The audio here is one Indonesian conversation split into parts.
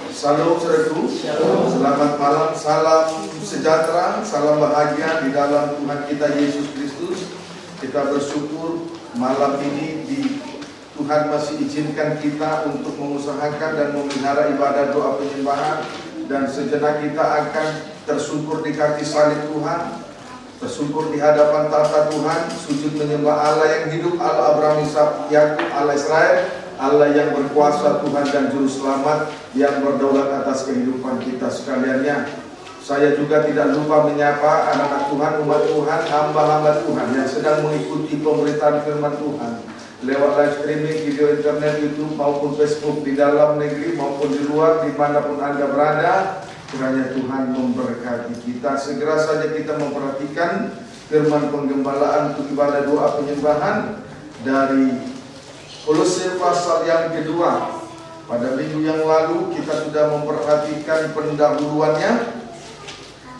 Salam saudaraku, selamat malam, salam sejahtera, salam bahagia di dalam Tuhan kita Yesus Kristus. Kita bersyukur malam ini Tuhan masih izinkan kita untuk mengusahakan dan memelihara ibadah doa penyembahan, dan sejenak kita akan tersungkur di kaki salib Tuhan, tersungkur di hadapan tahta Tuhan, sujud menyembah Allah yang hidup, Allah Abraham, Ishak, Yakub, Allah Israel, Allah yang berkuasa, Tuhan dan Juru Selamat yang berdaulat atas kehidupan kita sekaliannya. Saya juga tidak lupa menyapa anak-anak Tuhan, umat Tuhan, hamba-hamba Tuhan yang sedang mengikuti pemberitaan firman Tuhan lewat live streaming, video internet, YouTube maupun Facebook, di dalam negeri maupun di luar, dimanapun Anda berada. Kiranya Tuhan memberkati kita. Segera saja kita memperhatikan firman penggembalaan untuk ibadah doa penyembahan dari Kolose pasal yang kedua. Pada minggu yang lalu kita sudah memperhatikan pendahuluannya,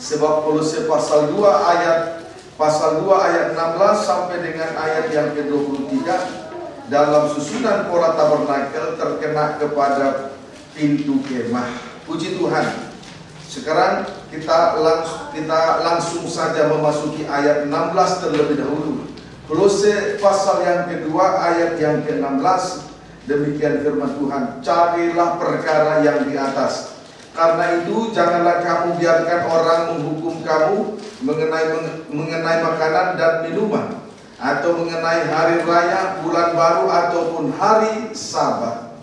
sebab Kolose pasal 2 ayat 16 sampai dengan ayat yang ke-23 dalam susunan pola tabernakel terkena kepada pintu kemah. Puji Tuhan. Sekarang kita langsung saja memasuki ayat 16 terlebih dahulu. Kolose pasal yang kedua ayat yang ke-16. Demikian firman Tuhan, carilah perkara yang di atas. Karena itu janganlah kamu biarkan orang menghukum kamu mengenai makanan dan minuman, atau mengenai hari raya, bulan baru, ataupun hari Sabat.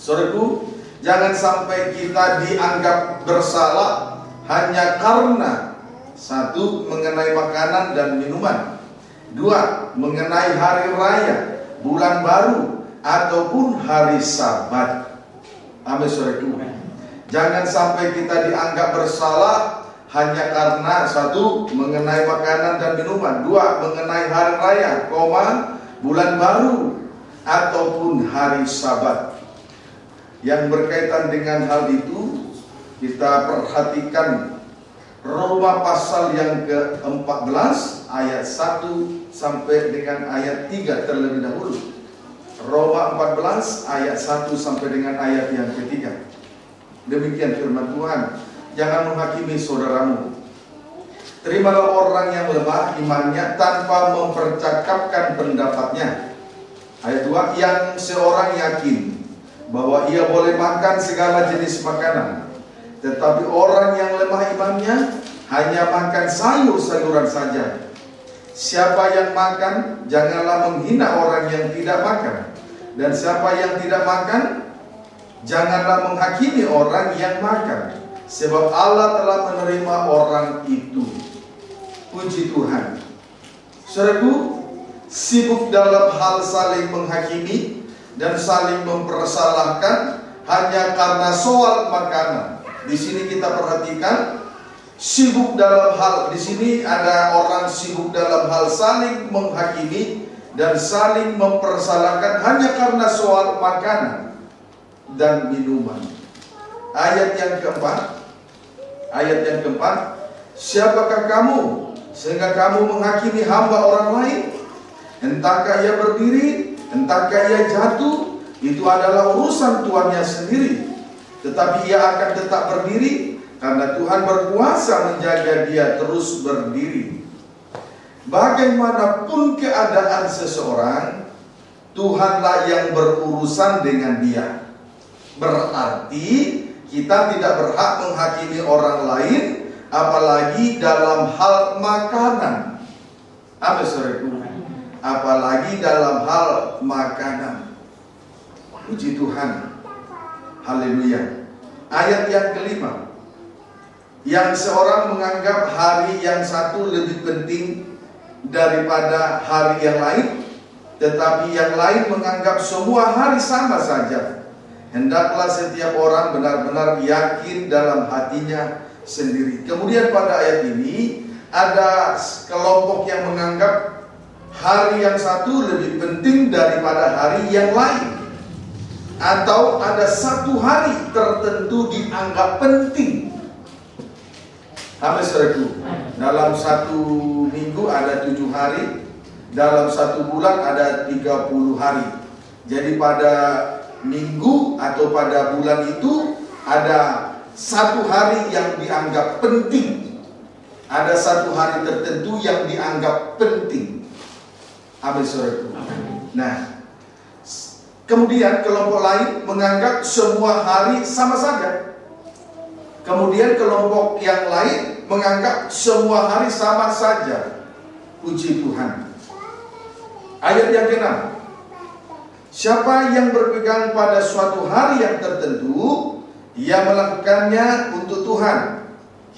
Saudaraku, jangan sampai kita dianggap bersalah hanya karena satu, mengenai makanan dan minuman, dua, mengenai hari raya, bulan baru, ataupun hari Sabat. Amin, saudaraku. Jangan sampai kita dianggap bersalah hanya karena satu, mengenai makanan dan minuman, dua, mengenai hari raya, bulan baru, ataupun hari Sabat. Yang berkaitan dengan hal itu, kita perhatikan Roma pasal yang ke-14 ayat 1 sampai dengan ayat 3 terlebih dahulu. Roma 14 ayat 1 sampai dengan ayat yang ketiga. Demikian firman Tuhan, jangan menghakimi saudaramu. Terimalah orang yang lemah imannya tanpa mempercakapkan pendapatnya. Ayat 2, yang seorang yakin bahwa ia boleh makan segala jenis makanan, tetapi orang yang lemah imannya hanya makan sayur-sayuran saja. Siapa yang makan, janganlah menghina orang yang tidak makan. Dan siapa yang tidak makan, janganlah menghakimi orang yang makan, sebab Allah telah menerima orang itu. Puji Tuhan. Saudaraku, sibuk dalam hal saling menghakimi dan saling mempersalahkan hanya karena soal makanan. Di sini kita perhatikan, sibuk dalam hal, di sini ada orang sibuk dalam hal saling menghakimi dan saling mempersalahkan hanya karena soal makanan dan minuman. Ayat yang keempat, siapakah kamu sehingga kamu menghakimi hamba orang lain? Entahkah ia berdiri, entahkah ia jatuh, itu adalah urusan tuannya sendiri. Tetapi ia akan tetap berdiri karena Tuhan berkuasa menjaga dia terus berdiri. Bagaimanapun keadaan seseorang, Tuhanlah yang berurusan dengan dia. Berarti kita tidak berhak menghakimi orang lain, apalagi dalam hal makanan. Amin, saudaraku. Apalagi dalam hal makanan. Puji Tuhan. Haleluya. Ayat yang kelima, yang seorang menganggap hari yang satu lebih penting daripada hari yang lain, tetapi yang lain menganggap semua hari sama saja. Hendaklah setiap orang benar-benar yakin dalam hatinya sendiri. Kemudian pada ayat ini ada kelompok yang menganggap hari yang satu lebih penting daripada hari yang lain, atau ada satu hari tertentu dianggap penting. Amin, saudaraku. Dalam satu minggu ada 7 hari, dalam satu bulan ada 30 hari. Jadi pada minggu atau pada bulan itu ada satu hari yang dianggap penting. Ada satu hari tertentu yang dianggap penting. Amin, saudaraku. Nah, kemudian kelompok lain menganggap semua hari sama saja. Kemudian kelompok yang lain menganggap semua hari sama saja. Puji Tuhan. Ayat yang ke-6. Siapa yang berpegang pada suatu hari yang tertentu, ia melakukannya untuk Tuhan.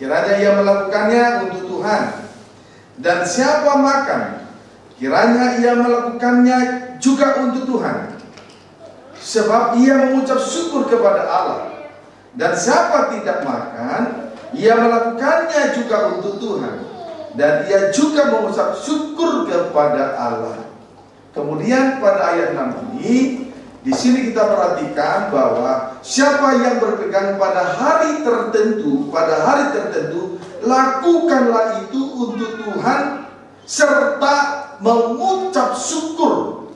Kiranya ia melakukannya untuk Tuhan. Dan siapa makan, kiranya ia melakukannya juga untuk Tuhan, sebab ia mengucap syukur kepada Allah. Dan siapa tidak makan, ia melakukannya juga untuk Tuhan, dan ia juga mengucap syukur kepada Allah. Kemudian pada ayat 6 ini, di sini kita perhatikan bahwa siapa yang berpegang pada hari tertentu, lakukanlah itu untuk Tuhan serta mengucap syukur.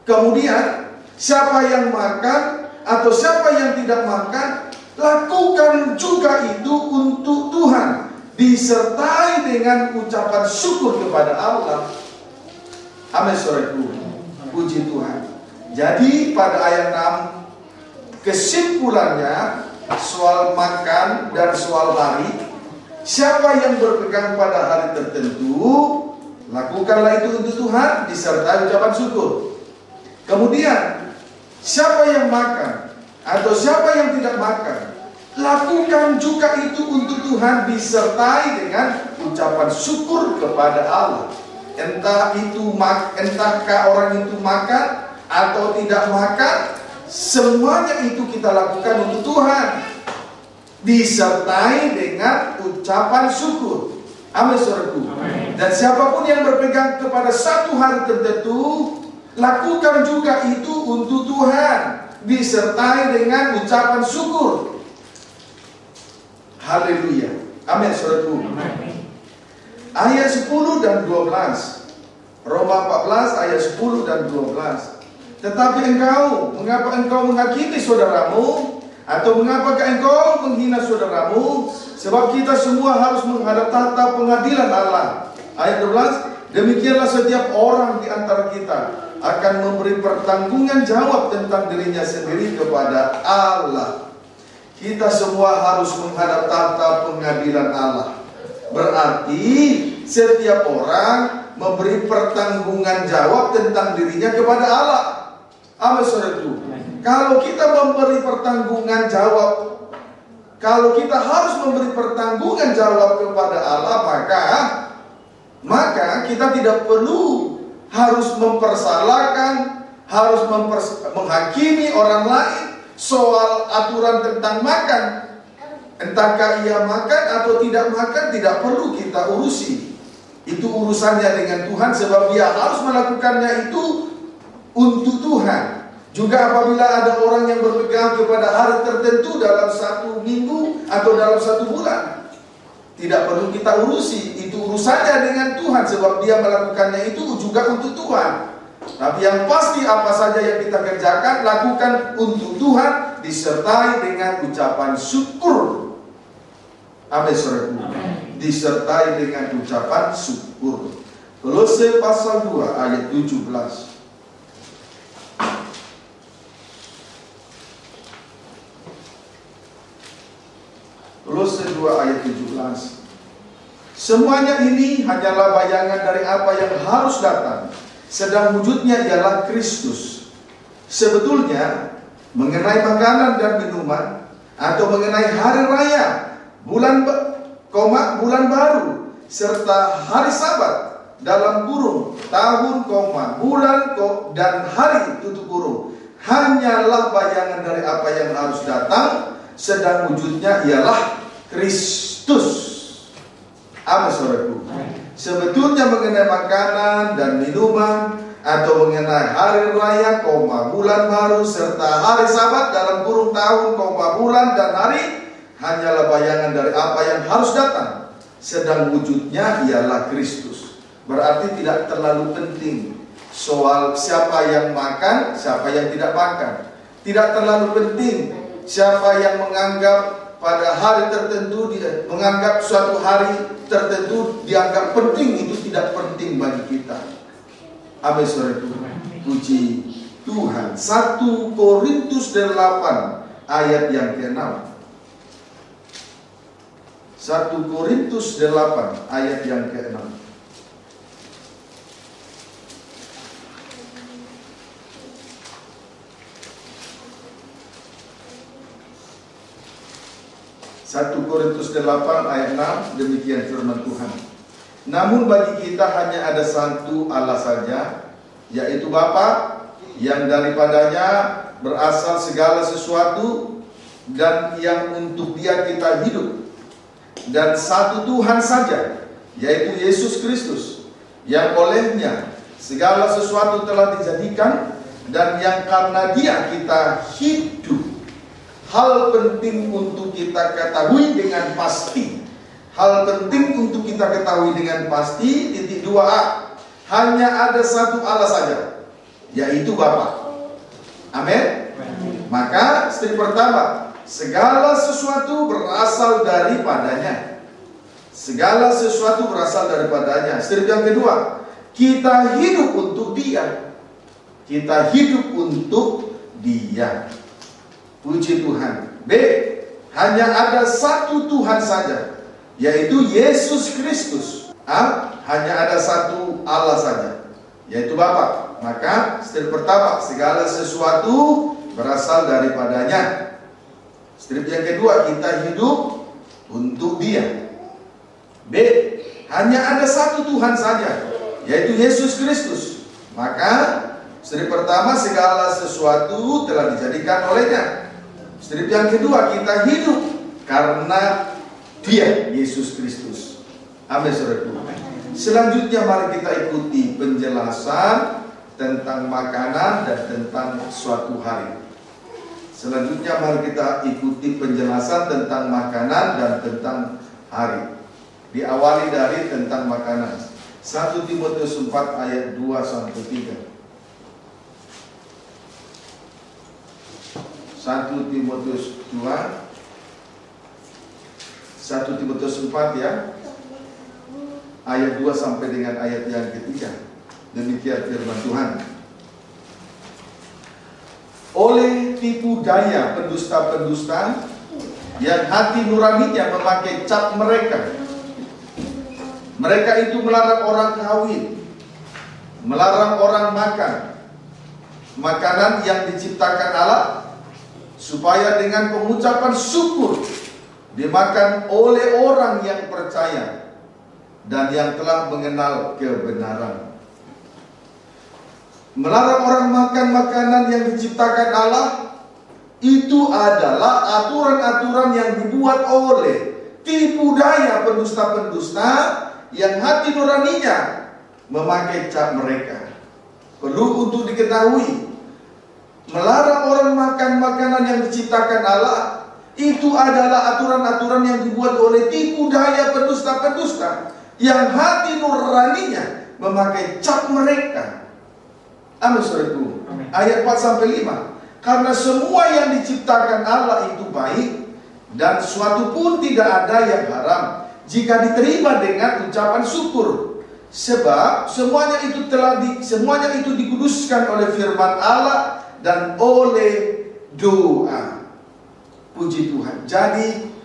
Kemudian siapa yang makan atau siapa yang tidak makan, lakukan juga itu untuk Tuhan, disertai dengan ucapan syukur kepada Allah. Amin, saudaraku. Puji Tuhan. Jadi pada ayat 6, kesimpulannya soal makan dan soal hari, siapa yang berpegang pada hari tertentu, lakukanlah itu untuk Tuhan, disertai ucapan syukur. Kemudian siapa yang makan atau siapa yang tidak makan, lakukan juga itu untuk Tuhan, disertai dengan ucapan syukur kepada Allah. Entahkah orang itu makan atau tidak makan, semuanya itu kita lakukan untuk Tuhan, disertai dengan ucapan syukur. Amin, saudaraku. Dan siapapun yang berpegang kepada satu hari tertentu, lakukan juga itu untuk Tuhan, disertai dengan ucapan syukur. Haleluya. Amin, saudaraku. Ayat 10 dan 12. Roma 14 ayat 10 dan 12. Tetapi engkau, mengapa engkau menghakimi saudaramu? Atau mengapakah engkau menghina saudaramu? Sebab kita semua harus menghadap tahta pengadilan Allah. Ayat 12. Demikianlah setiap orang di antara kita akan memberi pertanggungan jawab tentang dirinya sendiri kepada Allah. Kita semua harus menghadap tahta pengadilan Allah. Berarti setiap orang memberi pertanggungan jawab tentang dirinya kepada Allah. Amin, saudaraku. Kalau kita memberi pertanggungan jawab, kalau kita harus memberi pertanggungan jawab kepada Allah, maka kita tidak perlu harus mempersalahkan, harus menghakimi orang lain soal aturan tentang makan. Entahkah ia makan atau tidak makan, tidak perlu kita urusi. Itu urusannya dengan Tuhan, sebab dia harus melakukannya itu untuk Tuhan. Juga apabila ada orang yang berpegang kepada hari tertentu dalam satu minggu atau dalam satu bulan, tidak perlu kita urusi. Itu urusannya dengan Tuhan, sebab dia melakukannya itu juga untuk Tuhan. Tapi yang pasti apa saja yang kita kerjakan, lakukan untuk Tuhan, disertai dengan ucapan syukur. Amin, saudaraku. Disertai dengan ucapan syukur. Kolose pasal 2 ayat 17. Kolose 2 ayat 17. Semuanya ini hanyalah bayangan dari apa yang harus datang, sedang wujudnya ialah Kristus. Sebetulnya mengenai makanan dan minuman, atau mengenai hari raya, bulan baru, serta hari Sabat, dalam kurung tahun, bulan, dan hari tutup kurung, hanyalah bayangan dari apa yang harus datang, sedang wujudnya ialah Kristus. Amin, saudaraku. Sebetulnya mengenai makanan dan minuman, atau mengenai hari raya, bulan baru, serta hari Sabat, dalam kurung tahun, bulan, dan hari, hanyalah bayangan dari apa yang harus datang, sedang wujudnya ialah Kristus. Berarti tidak terlalu penting soal siapa yang makan, siapa yang tidak makan. Tidak terlalu penting Siapa yang menganggap pada hari tertentu, menganggap suatu hari tertentu dianggap penting, itu tidak penting bagi kita. Amin, saudaraku. Puji Tuhan. 1 Korintus 8 ayat yang ke-6. 1 Korintus 8 ayat yang ke-6. Satu Korintus 8 ayat 6, demikian firman Tuhan. Namun bagi kita hanya ada satu Allah saja, yaitu Bapa, yang daripadanya berasal segala sesuatu dan yang untuk Dia kita hidup. Dan satu Tuhan saja, yaitu Yesus Kristus, yang olehnya segala sesuatu telah dijadikan dan yang karena Dia kita hidup. Hal penting untuk kita ketahui dengan pasti. Hal penting untuk kita ketahui dengan pasti. Titik 2a. Hanya ada satu Allah saja, yaitu Bapa. Amin. Maka step pertama, segala sesuatu berasal daripadanya. Segala sesuatu berasal daripadanya. Step yang kedua, kita hidup untuk Dia. Kita hidup untuk Dia. Puji Tuhan. B. Hanya ada satu Tuhan saja, yaitu Yesus Kristus. A. Hanya ada satu Allah saja, yaitu Bapa. Maka step pertama, segala sesuatu berasal daripadanya. Step yang kedua, kita hidup untuk Dia. B. Hanya ada satu Tuhan saja, yaitu Yesus Kristus. Maka step pertama, segala sesuatu telah dijadikan olehnya. Step yang kedua, kita hidup karena Dia, Yesus Kristus. Amin, saudaraku. Selanjutnya mari kita ikuti penjelasan tentang makanan dan tentang suatu hari. Selanjutnya mari kita ikuti penjelasan tentang makanan dan tentang hari. Diawali dari tentang makanan. 1 Timotius 4 ayat 2-3. 1 Timotius 2, 1 Timotius 4 ya, ayat 2 sampai dengan ayat yang ketiga. Demikian firman Tuhan. Oleh tipu daya pendusta-pendusta yang hati nuraninya memakai cap mereka. Mereka itu melarang orang kawin, melarang orang makan makanan yang diciptakan Allah, supaya dengan pengucapan syukur dimakan oleh orang yang percaya dan yang telah mengenal kebenaran. Melarang orang makan makanan yang diciptakan Allah itu adalah aturan-aturan yang dibuat oleh tipu daya pendusta-pendusta yang hati nuraninya memakai cap mereka. Perlu untuk diketahui, melarang orang makan makanan yang diciptakan Allah itu adalah aturan-aturan yang dibuat oleh tipu daya pendusta-pendusta yang hati nuraninya memakai cap mereka. Amin, saudaraku. Ayat 4-5. Karena semua yang diciptakan Allah itu baik, dan suatu pun tidak ada yang haram jika diterima dengan ucapan syukur. Sebab semuanya itu dikuduskan oleh firman Allah dan oleh doa. Puji Tuhan. Jadi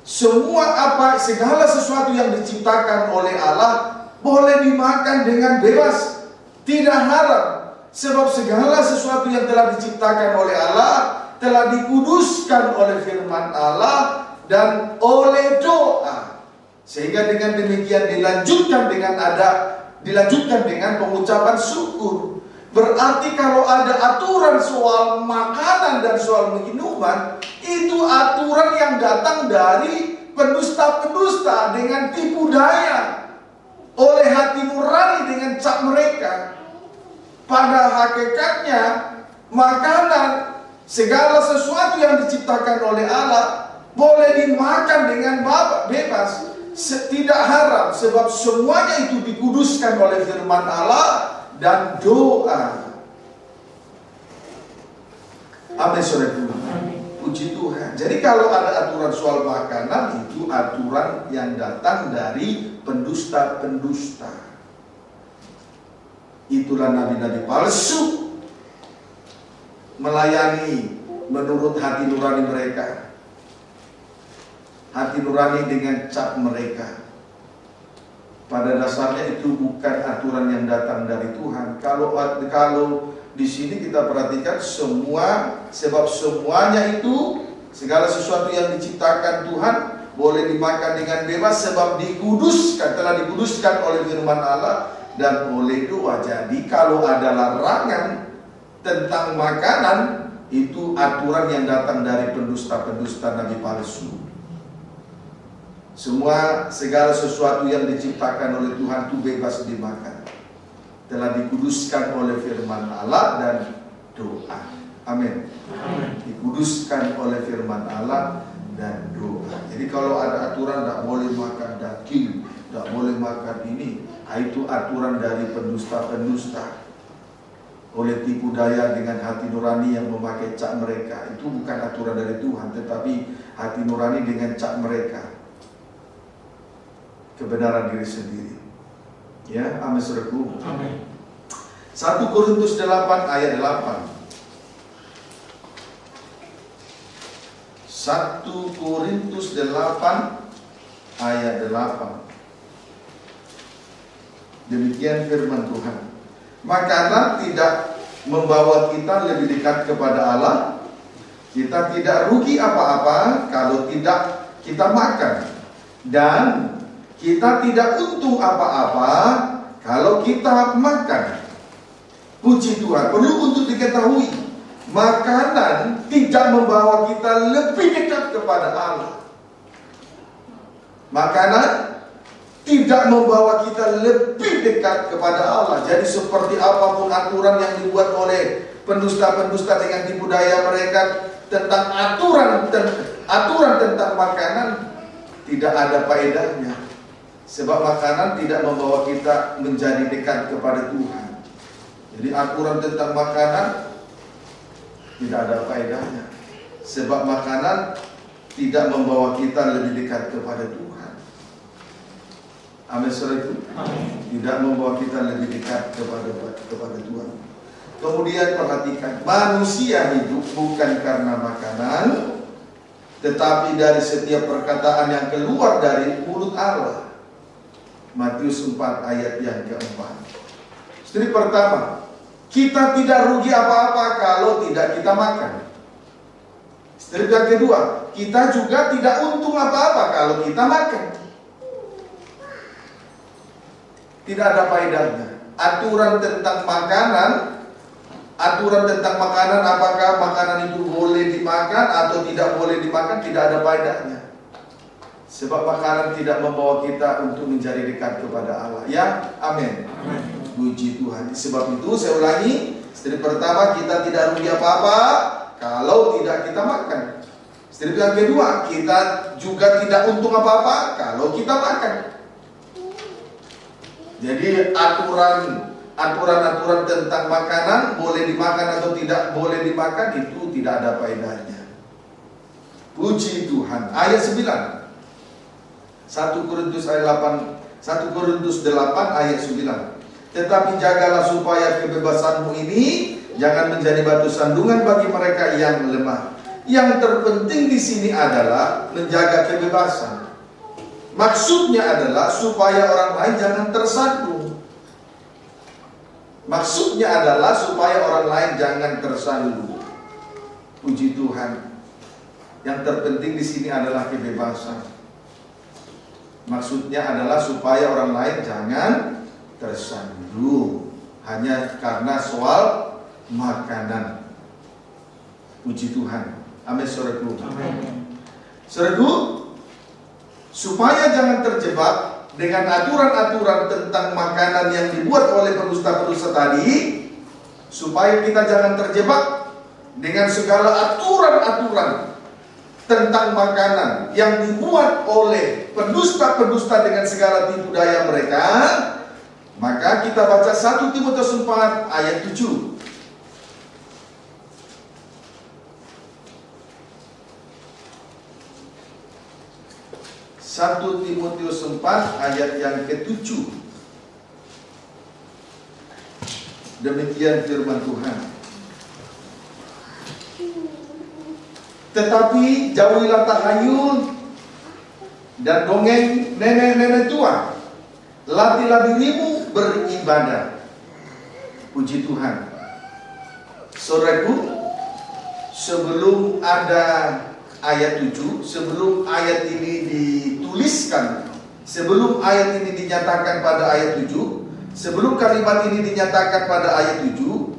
segala sesuatu yang diciptakan oleh Allah boleh dimakan dengan bebas, tidak haram. Sebab segala sesuatu yang telah diciptakan oleh Allah telah dikuduskan oleh firman Allah dan oleh doa. Sehingga dengan demikian dilanjutkan dengan pengucapan syukur. Berarti kalau ada aturan soal makanan dan soal minuman, itu aturan yang datang dari pendusta-pendusta dengan tipu daya oleh hati nurani dengan cap mereka. Pada hakikatnya makanan, segala sesuatu yang diciptakan oleh Allah boleh dimakan dengan bebas, tidak haram, sebab semuanya itu dikuduskan oleh firman Allah dan doa. Amin, saudaraku. Puji Tuhan. Jadi kalau ada aturan soal makanan, itu aturan yang datang dari pendusta-pendusta. Itulah nabi-nabi palsu, melayani menurut hati nurani mereka, hati nurani dengan cap mereka. Pada dasarnya itu bukan aturan yang datang dari Tuhan. Kalau di sini kita perhatikan sebab semuanya itu, segala sesuatu yang diciptakan Tuhan boleh dimakan dengan bebas sebab telah dikuduskan oleh firman Allah dan oleh doa. Jadi kalau ada larangan tentang makanan, itu aturan yang datang dari pendusta-pendusta nabi palsu. Segala sesuatu yang diciptakan oleh Tuhan itu bebas dimakan, telah dikuduskan oleh firman Allah dan doa. Amin. Dikuduskan oleh firman Allah dan doa. Jadi kalau ada aturan tidak boleh makan daging, tidak boleh makan ini, itu aturan dari pendusta-pendusta. Oleh tipu daya dengan hati nurani yang memakai cap mereka. Itu bukan aturan dari Tuhan, tetapi hati nurani dengan cap mereka, kebenaran diri sendiri. Ya, amin, saudaraku. Amin. 1 Korintus 8 ayat 8. 1 Korintus 8 ayat 8. Demikian firman Tuhan. Makanan tidak membawa kita lebih dekat kepada Allah. Kita tidak rugi apa-apa kalau tidak kita makan. Dan kita tidak untung apa-apa kalau kita makan. Puji Tuhan. Perlu untuk diketahui, makanan tidak membawa kita lebih dekat kepada Allah. Makanan tidak membawa kita lebih dekat kepada Allah. Jadi seperti apapun aturan yang dibuat oleh pendusta-pendusta dengan tipu daya mereka tentang aturan tentang makanan, tidak ada faedahnya. Sebab makanan tidak membawa kita menjadi dekat kepada Tuhan. Jadi aturan tentang makanan tidak ada faedahnya. Sebab makanan tidak membawa kita lebih dekat kepada Tuhan. Amin, saudara itu. Tidak membawa kita lebih dekat kepada Tuhan. Kemudian perhatikan, manusia hidup bukan karena makanan, tetapi dari setiap perkataan yang keluar dari mulut Allah. Matius 4 ayat yang keempat. Step pertama, kita tidak rugi apa-apa kalau tidak kita makan. Step yang kedua, kita juga tidak untung apa-apa kalau kita makan. Tidak ada faedahnya. Aturan tentang makanan, apakah makanan itu boleh dimakan atau tidak boleh dimakan, tidak ada faedahnya. Sebab makanan tidak membawa kita untuk menjadi dekat kepada Allah. Ya, amin. Puji Tuhan. Sebab itu saya ulangi, step pertama, kita tidak rugi apa-apa kalau tidak kita makan. Step yang kedua, kita juga tidak untung apa-apa kalau kita makan. Jadi aturan tentang makanan boleh dimakan atau tidak boleh dimakan itu tidak ada faedahnya. Puji Tuhan. Ayat 9. 1 Korintus 8 ayat 9. Tetapi jagalah supaya kebebasanmu ini jangan menjadi batu sandungan bagi mereka yang lemah. Yang terpenting di sini adalah menjaga kebebasan. Maksudnya adalah supaya orang lain jangan tersandung. Maksudnya adalah supaya orang lain jangan tersandung. Puji Tuhan. Yang terpenting di sini adalah kebebasan. Maksudnya adalah supaya orang lain jangan tersandung hanya karena soal makanan. Puji Tuhan. Amin, saudaraku. Saudaraku, supaya jangan terjebak dengan aturan-aturan tentang makanan yang dibuat oleh pendusta-pendusta tadi, supaya kita jangan terjebak dengan segala aturan-aturan tentang makanan yang dibuat oleh pendusta-pendusta dengan segala tipu daya mereka, maka kita baca 1 Timotius 4 ayat 7. 1 1 Timotius 4 ayat yang ke-7. Demikian firman Tuhan. Tetapi jauhilah tahayul dan dongeng nenek-nenek tua. Latihlah dirimu beribadah. Puji Tuhan. Saudaraku, sebelum ada ayat 7, sebelum ayat ini dituliskan, sebelum ayat ini dinyatakan pada ayat 7, sebelum kalimat ini dinyatakan pada ayat 7,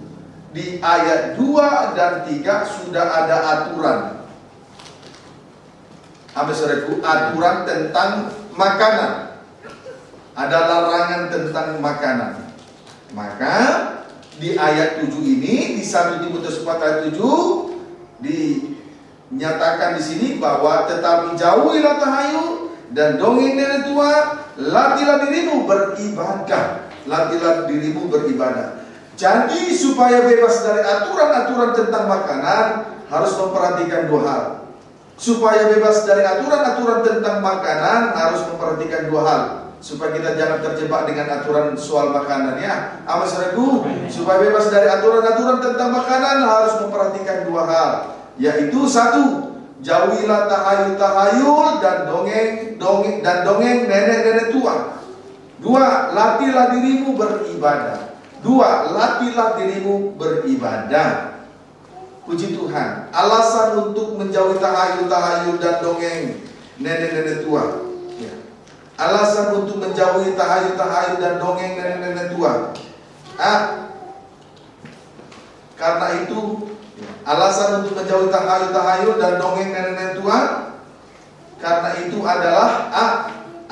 di ayat 2 dan 3 sudah ada aturan. Apa saudaraku? Aturan tentang makanan. Ada larangan tentang makanan. Maka di ayat 7 ini, di 1 Timotius 4 ayat 7 dinyatakan di sini bahwa tetapi jauhilah tahayul dan dongeng nenek tua, latihlah dirimu beribadah. Latihlah dirimu beribadah. Jadi supaya bebas dari aturan-aturan tentang makanan, harus memperhatikan dua hal. Supaya bebas dari aturan-aturan tentang makanan, harus memperhatikan dua hal. Supaya kita jangan terjebak dengan aturan soal makanan, ya. Apa saudaraku? Supaya bebas dari aturan-aturan tentang makanan, harus memperhatikan dua hal. Yaitu 1, jauhilah tahayul dan dongeng nenek-nenek tua. 2, latihlah dirimu beribadah. 2, latihlah dirimu beribadah. Puji Tuhan. Alasan untuk menjauhi tahayul dan dongeng nenek-nenek tua. Ya. Alasan untuk menjauhi tahayul dan dongeng nenek-nenek tua. Karena itu, alasan untuk menjauhi tahayul dan dongeng nenek-nenek tua, karena itu adalah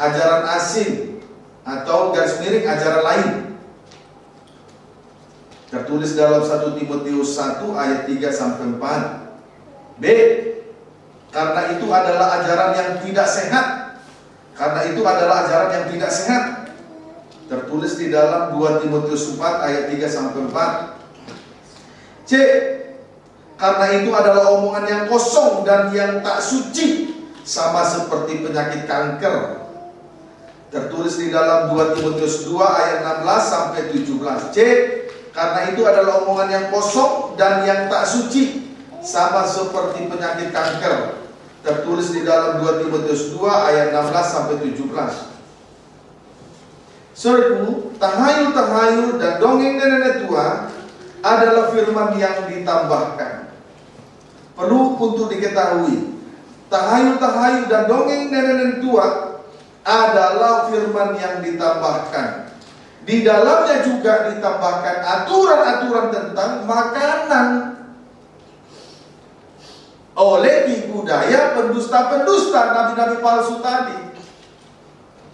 ajaran asing atau garis miring ajaran lain. Tertulis dalam 1 Timotius 1 ayat 3 sampai 4. B, karena itu adalah ajaran yang tidak sehat. Karena itu adalah ajaran yang tidak sehat. Tertulis di dalam 2 Timotius 4 ayat 3 sampai 4. C, karena itu adalah omongan yang kosong dan yang tak suci, sama seperti penyakit kanker. Tertulis di dalam 2 Timotius 2 ayat 16 sampai 17. C, karena itu adalah omongan yang kosong dan yang tak suci, sama seperti penyakit kanker. Tertulis di dalam 2 Timotius 2 ayat 16 sampai 17. Saudaraku, tahayul dan dongeng nenek tua adalah firman yang ditambahkan. Perlu untuk diketahui, tahayul dan dongeng nenek tua adalah firman yang ditambahkan. Di dalamnya juga ditambahkan aturan-aturan tentang makanan oleh tipu daya pendusta-pendusta, nabi-nabi palsu tadi.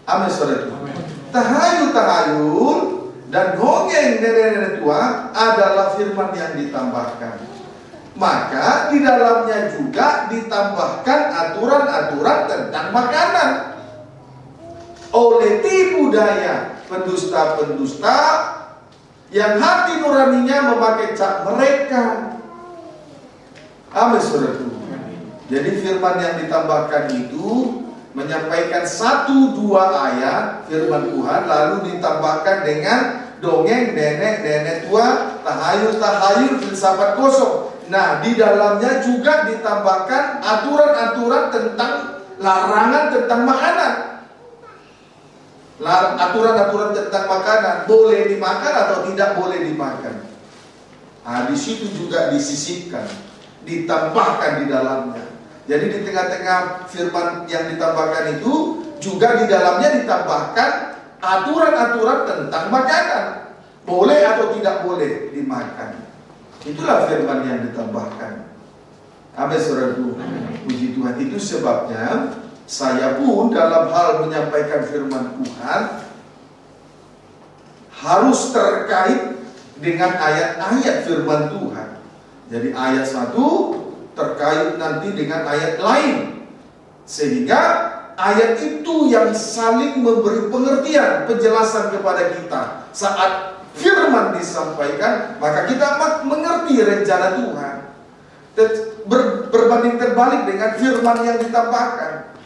Amin, saudara. Tahayul dan dongeng nenek-nenek tua adalah firman yang ditambahkan. Maka di dalamnya juga ditambahkan aturan-aturan tentang makanan oleh tipu daya pendusta-pendusta yang hati nuraninya memakai cap mereka. Amin, saudaraku. Jadi firman yang ditambahkan itu menyampaikan 1-2 ayat firman Tuhan, lalu ditambahkan dengan dongeng nenek-nenek tua, tahayul filsafat kosong. Nah, di dalamnya juga ditambahkan aturan-aturan tentang larangan tentang makanan. Aturan-aturan tentang makanan, boleh dimakan atau tidak boleh dimakan. Nah, di situ juga disisipkan, ditambahkan di dalamnya. Jadi di tengah-tengah firman yang ditambahkan itu juga di dalamnya ditambahkan aturan-aturan tentang makanan, boleh atau tidak boleh dimakan. Itulah firman yang ditambahkan. Amin, saudaraku. Puji Tuhan. Itu sebabnya saya pun dalam hal menyampaikan firman Tuhan harus terkait dengan ayat-ayat firman Tuhan. Jadi ayat 1 terkait nanti dengan ayat lain, sehingga ayat itu yang saling memberi pengertian, penjelasan kepada kita. Saat firman disampaikan, maka kita mengerti rencana Tuhan. Berbanding terbalik dengan firman yang ditambahkan.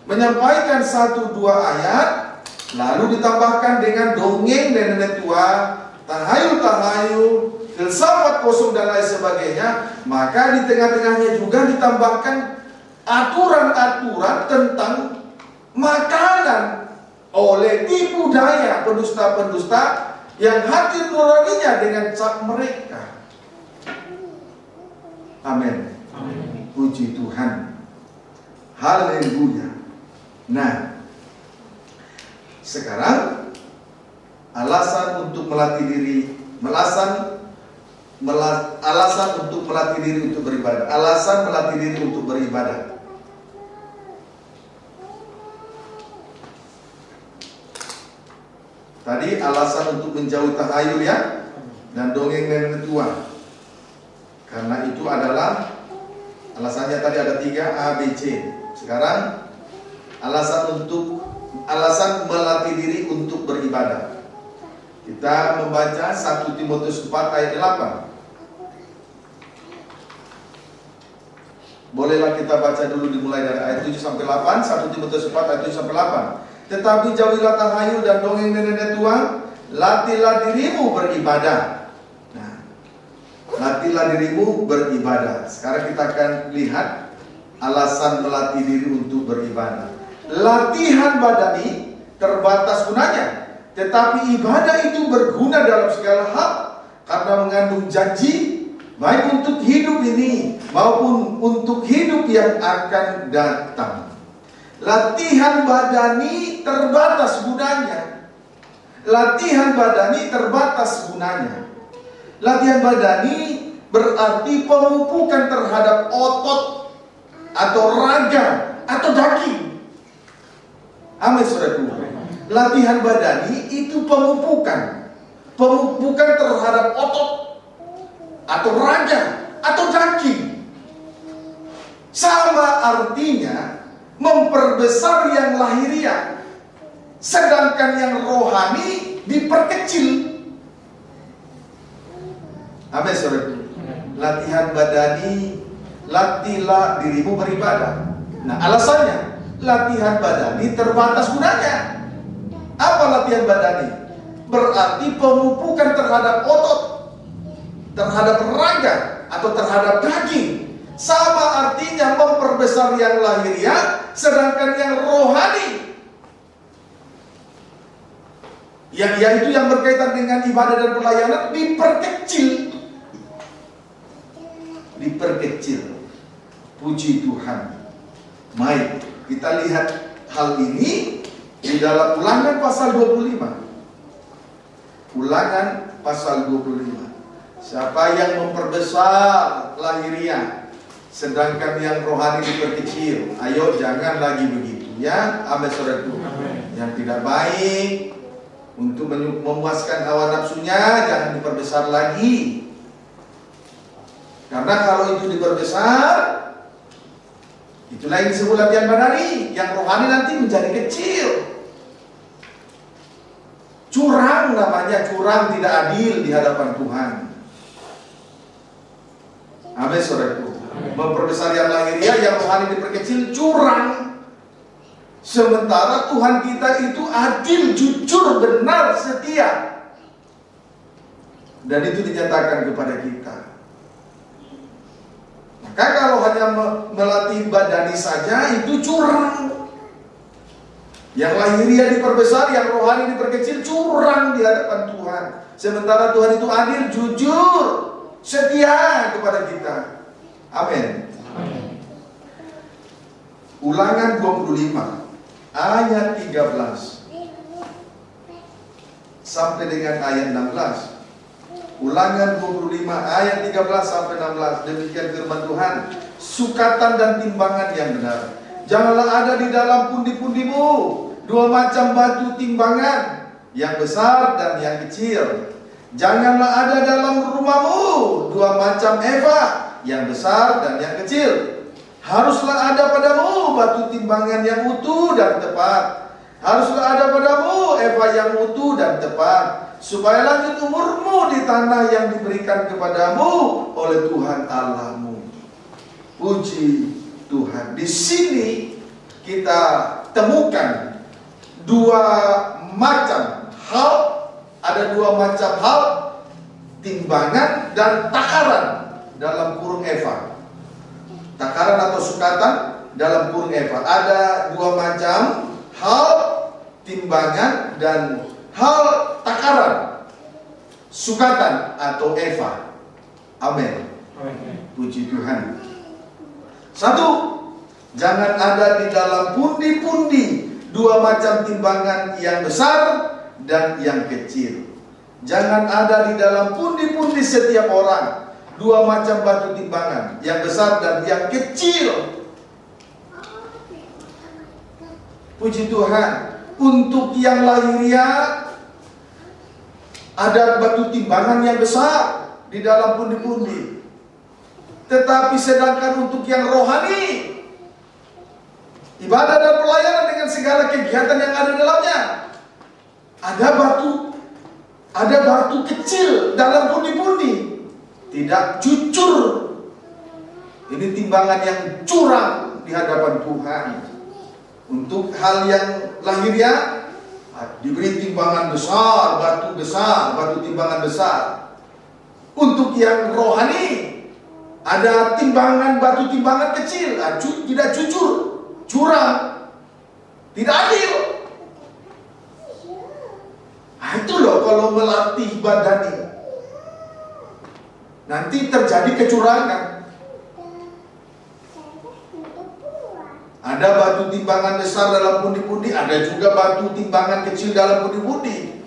menyampaikan 1-2 ayat, lalu ditambahkan dengan dongeng nenek tua, tahayul-tahayul, filsafat kosong dan lain sebagainya, maka di tengah-tengahnya juga ditambahkan aturan-aturan tentang makanan oleh tipu daya pendusta-pendusta yang hati nuraninya dengan cap mereka. Amin. Puji Tuhan. Haleluya. Nah, sekarang alasan untuk melatih diri, alasan untuk melatih diri untuk beribadah. Alasan melatih diri untuk beribadah. Tadi alasan untuk menjauhi tahayul ya, dan dongeng nenek tua. Karena itu adalah alasannya tadi ada 3 A, B, C. Sekarang alasan melatih diri untuk beribadah. Kita membaca 1 Timotius 4 ayat 8. Bolehlah kita baca dulu dimulai dari ayat 7 sampai 8. 1 Timotius 4 ayat 7 sampai 8. Tetapi jauhilah tahayul dan dongeng nenek tua, latihlah dirimu beribadah. Nah, latihlah dirimu beribadah. Sekarang kita akan lihat alasan melatih diri untuk beribadah. Latihan badani terbatas gunanya, tetapi ibadah itu berguna dalam segala hal karena mengandung janji baik untuk hidup ini maupun untuk hidup yang akan datang. Latihan badani terbatas gunanya. Latihan badani terbatas gunanya. Latihan badani berarti pemupukan terhadap otot atau raga atau daging. Amin, saudaraku. Latihan badani itu pemupukan terhadap otot atau raga atau daging. Sama artinya memperbesar yang lahiriah, sedangkan yang rohani diperkecil. Amin, saudaraku. Latihan badani, latihlah dirimu beribadah. Nah, alasannya latihan badani terbatas gunanya. Apa latihan badani? Berarti pemupukan terhadap otot, terhadap raga atau terhadap daging. Sama artinya memperbesar yang lahiriah, sedangkan yang rohani, yaitu yang berkaitan dengan ibadah dan pelayanan, diperkecil. Puji Tuhan. Baik, kita lihat hal ini di dalam Ulangan pasal 25. Ulangan pasal 25. Siapa yang memperbesar lahiriah, sedangkan yang rohani diperkecil, ayo jangan lagi begitu ya. Amin, saudaraku. Yang tidak baik untuk memuaskan hawa nafsunya jangan diperbesar lagi. Karena kalau itu diperbesar, itulah yang disebut latihan badani. Yang rohani nanti menjadi kecil. Curang namanya, curang tidak adil di hadapan Tuhan. Amin, saudaraku. Memperbesar yang lahiriah, yang rohani diperkecil, curang. Sementara Tuhan kita itu adil, jujur, benar, setia. Dan itu dinyatakan kepada kita. Maka kalau hanya melatih badani saja, itu curang. Yang lahiriah diperbesar, yang rohani diperkecil, curang di hadapan Tuhan. Sementara Tuhan itu adil, jujur, setia kepada kita. Amin. Ulangan 25 ayat 13 sampai dengan ayat 16. Ulangan 25 ayat 13 sampai 16. Demikian firman Tuhan. Sukatan dan timbangan yang benar janganlah ada di dalam pundi-pundimu. 2 macam batu timbangan, yang besar dan yang kecil. Janganlah ada dalam rumahmu 2 macam eva, yang besar dan yang kecil. Haruslah ada padamu batu timbangan yang utuh dan tepat. Haruslah ada padamu eva yang utuh dan tepat, supaya lanjut umurmu di tanah yang diberikan kepadamu oleh Tuhan Allahmu. Puji Tuhan. Di sini kita temukan dua macam hal, ada dua macam hal, timbangan dan takaran dalam kurung eva. Takaran atau sukatan dalam kurung eva. Ada dua macam hal, timbangan dan hal takaran, sukatan atau eva. Amin. Puji Tuhan. Satu, jangan ada di dalam pundi-pundi dua macam timbangan yang besar dan yang kecil. Jangan ada di dalam pundi-pundi setiap orang dua macam batu timbangan, yang besar dan yang kecil. Puji Tuhan. Untuk yang lahiriah ada batu timbangan yang besar di dalam pundi-pundi. Tetapi sedangkan untuk yang rohani, ibadah dan pelayanan dengan segala kegiatan yang ada dalamnya, ada batu kecil dalam pundi-pundi. Tidak jujur. Ini timbangan yang curang di hadapan Tuhan. Untuk hal yang lahiriah diberi timbangan besar, batu timbangan besar. Untuk yang rohani ada timbangan, batu timbangan kecil, tidak jujur, curang, tidak adil. Itu loh kalau melatih badan ini. Nanti terjadi kecurangan. Ada batu timbangan besar dalam pundi-pundi, ada juga batu timbangan kecil dalam pundi-pundi.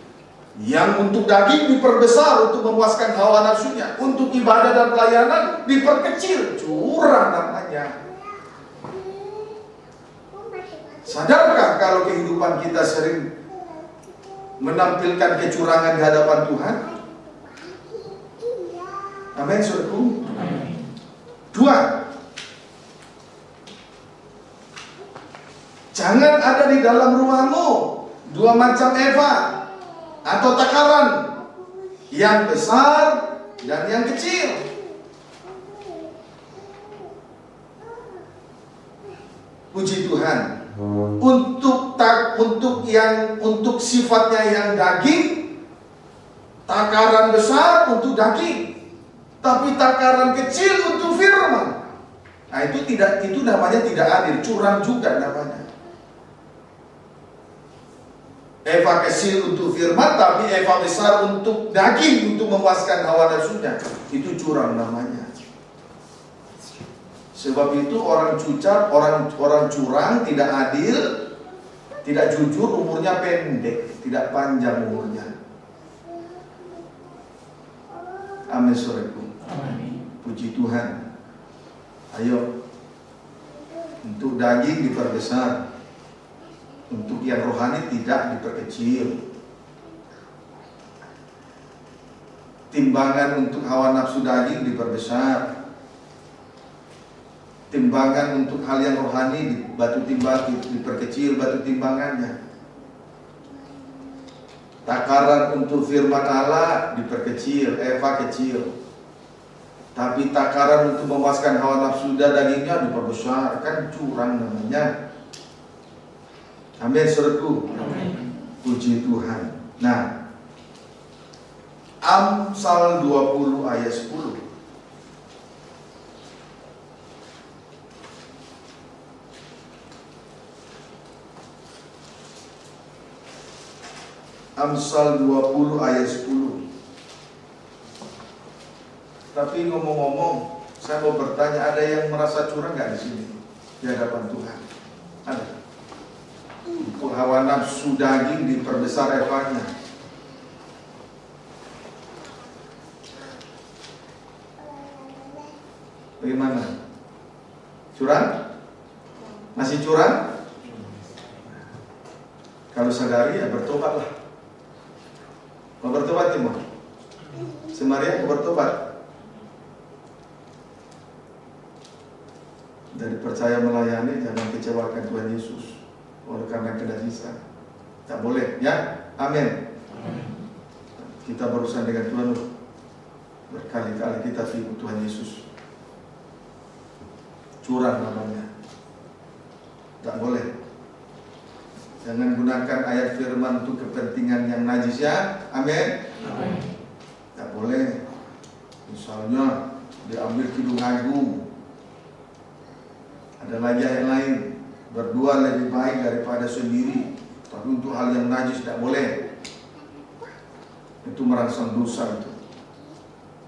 Yang untuk daging diperbesar untuk memuaskan hawa nafsunya, untuk ibadah dan pelayanan diperkecil. Curang namanya. Sadarkah kalau kehidupan kita sering menampilkan kecurangan di hadapan Tuhan? Amin, saudaraku. Dua, jangan ada di dalam rumahmu dua macam eva atau takaran, yang besar dan yang kecil. Puji Tuhan. Untuk sifatnya yang daging, takaran besar untuk daging, tapi takaran kecil untuk firman. Nah, itu namanya tidak adil, curang juga namanya. Eva kecil untuk firman, tapi eva besar untuk daging, untuk memuaskan hawa nafsunya. Itu curang namanya. Sebab itu orang curang, tidak adil, tidak jujur, umurnya pendek, tidak panjang umurnya. Amin, saudaraku. Puji Tuhan. Ayo, untuk daging diperbesar, untuk yang rohani tidak diperkecil. Timbangan untuk hawa nafsu daging diperbesar. Timbangan untuk hal yang rohani, batu timbang diperkecil batu timbangannya. Takaran untuk firman Allah diperkecil, eva kecil. Tapi takaran untuk memuaskan hawa nafsu dagingnya diperbesar, kan curang namanya. Amin, saudaraku. Puji Tuhan. Nah, Amsal 20 ayat 10. Amsal 20 ayat 10. Tapi ngomong-ngomong, saya mau bertanya, ada yang merasa curang nggak di sini di hadapan Tuhan? Ada. Untuk hawa nafsu daging diperbesar evanya. Bagaimana? Curang? Masih curang? Kalau sadari ya bertobatlah. Mau bertobat ya, mau? Semaria mau bertobat. Dari percaya melayani, jangan kecewakan Tuhan Yesus oleh karena kenajisan. Tak boleh, ya? Amin. Kita berurusan dengan Tuhan, berkali-kali kita tipu Tuhan Yesus. Curang namanya. Tak boleh. Jangan gunakan ayat firman untuk kepentingan yang najis ya. Amin. Tidak boleh. Misalnya diambil Kidung Agung, ada lagi yang lain, berdua lebih baik daripada sendiri. Tapi untuk hal yang najis tidak boleh. Itu merangsang dosa itu.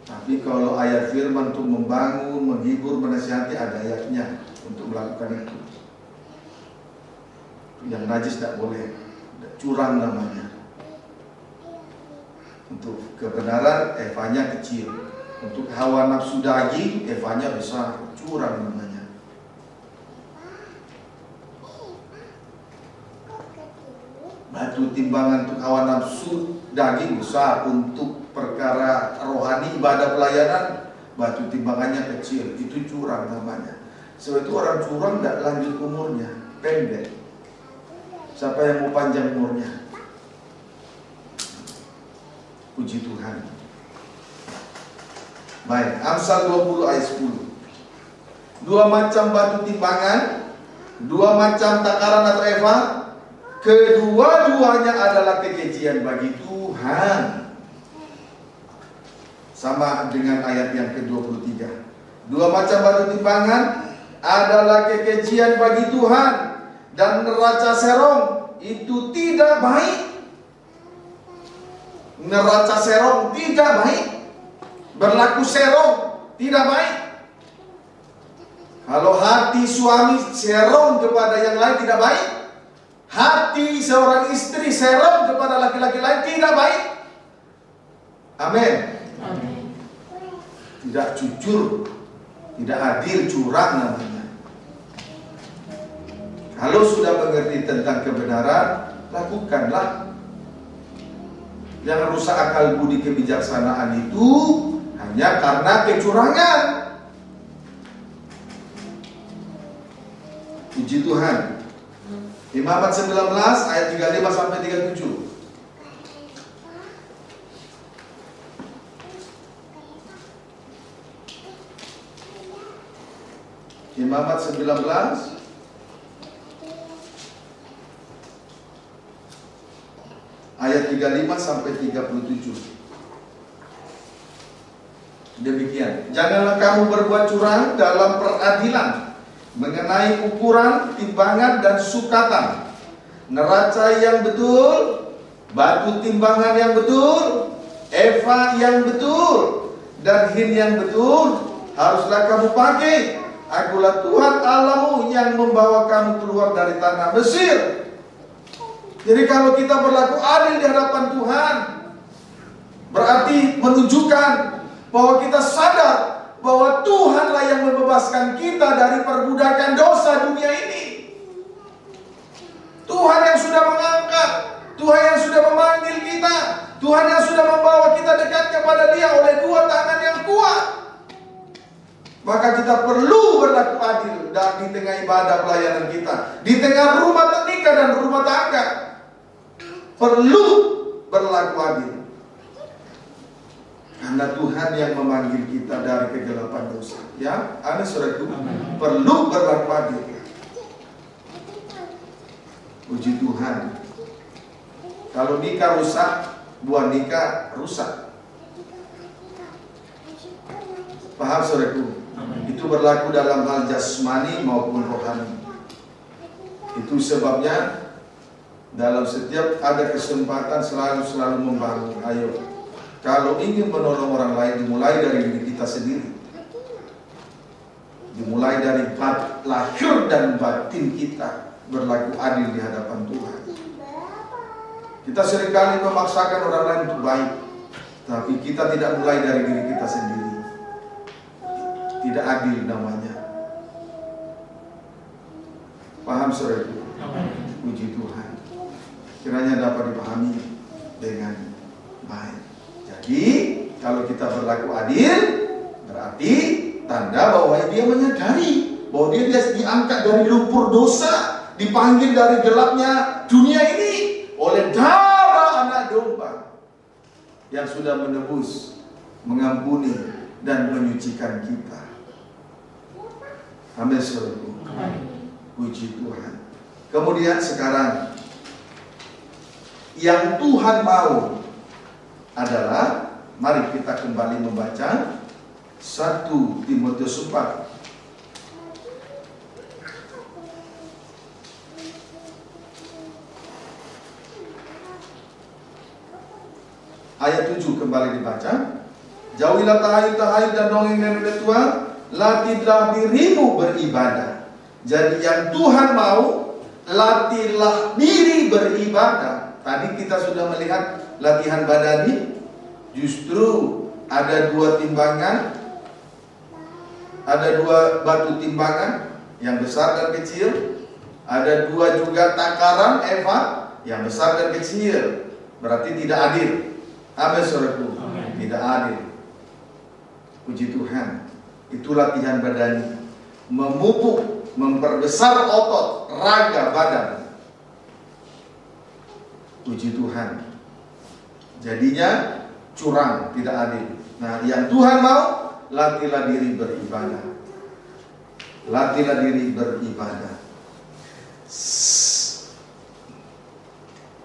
Tapi kalau ayat firman untuk membangun, menghibur, menasihati, ada ayatnya untuk melakukan itu. Yang najis tidak boleh, curang namanya. Untuk kebenaran, Evanya kecil. Untuk hawa nafsu daging, Evanya besar, curang namanya. Batu timbangan untuk hawa nafsu daging besar, untuk perkara rohani, ibadah pelayanan, batu timbangannya kecil. Itu curang namanya. Sebab itu orang curang tidak lanjut umurnya, pendek. Siapa yang mau panjang umurnya? Puji Tuhan. Baik, Amsal 20 ayat 10. Dua macam batu timbangan, dua macam takaran atau eva, kedua-duanya adalah kekejian bagi Tuhan. Sama dengan ayat yang ke-23. Dua macam batu timbangan adalah kekejian bagi Tuhan, dan neraca serong itu tidak baik. Neraca serong tidak baik. Berlaku serong tidak baik. Kalau hati suami serong kepada yang lain tidak baik, hati seorang istri serong kepada laki-laki lain tidak baik. Amin. Tidak jujur, tidak adil, curang namanya. Kalau sudah mengerti tentang kebenaran, lakukanlah. Yang rusak akal budi kebijaksanaan itu hanya karena kecurangan. Puji Tuhan. Imamat 19 ayat 35 sampai 37. Imamat 19 ayat 35 sampai 37. Demikian, janganlah kamu berbuat curang dalam peradilan mengenai ukuran, timbangan dan sukatan, neraca yang betul, batu timbangan yang betul, eva yang betul, dan hin yang betul haruslah kamu pakai. Akulah Tuhan Allahmu yang membawa kamu keluar dari tanah Mesir. Jadi kalau kita berlaku adil di hadapan Tuhan, berarti menunjukkan bahwa kita sadar bahwa Tuhanlah yang membebaskan kita dari perbudakan dosa dunia ini. Tuhan yang sudah mengangkat, Tuhan yang sudah memanggil kita, Tuhan yang sudah membawa kita dekat kepada Dia oleh dua tangan yang kuat. Maka kita perlu berlaku adil di tengah ibadah pelayanan kita, di tengah rumah nikah dan rumah tangga. Perlu berlaku adil. Karena Tuhan yang memanggil kita dari kegelapan dosa. Ya, amin saudaraku. Perlu berlaku adil. Puji Tuhan. Kalau nikah rusak, buah nikah rusak. Paham saudaraku? Itu berlaku dalam hal jasmani maupun rohani. Itu sebabnya dalam setiap ada kesempatan selalu membangun. Ayo, kalau ingin menolong orang lain, dimulai dari diri kita sendiri. Dimulai dari lahir dan batin kita berlaku adil di hadapan Tuhan. Kita seringkali memaksakan orang lain untuk baik, tapi kita tidak mulai dari diri kita sendiri. Tidak adil namanya. Paham saudaraku? Puji Tuhan. Kiranya dapat dipahami dengan baik. Jadi kalau kita berlaku adil, berarti tanda bahwa dia menyadari bahwa dia diangkat dari lumpur dosa, dipanggil dari gelapnya dunia ini oleh darah anak domba yang sudah menebus, mengampuni dan menyucikan kita. Amin saudaraku. Puji Tuhan. Kemudian sekarang yang Tuhan mau adalah, mari kita kembali membaca 1 Timotius 4. Ayat 7 kembali dibaca. Jauhilah tahayul-tahayul dan dongeng nenek tua, latihlah dirimu beribadah. Jadi yang Tuhan mau, latihlah diri beribadah. Tadi kita sudah melihat latihan badani, justru ada 2 timbangan, ada 2 batu timbangan, yang besar dan kecil. Ada 2 juga takaran Eva, yang besar dan kecil. Berarti tidak adil. Amin, saudaraku. Tidak adil. Puji Tuhan. Itu latihan badani, memupuk, memperbesar otot, raga, badan. Puji Tuhan. Jadinya curang, tidak adil. Nah, yang Tuhan mau, latihlah diri beribadah. Latihlah diri beribadah.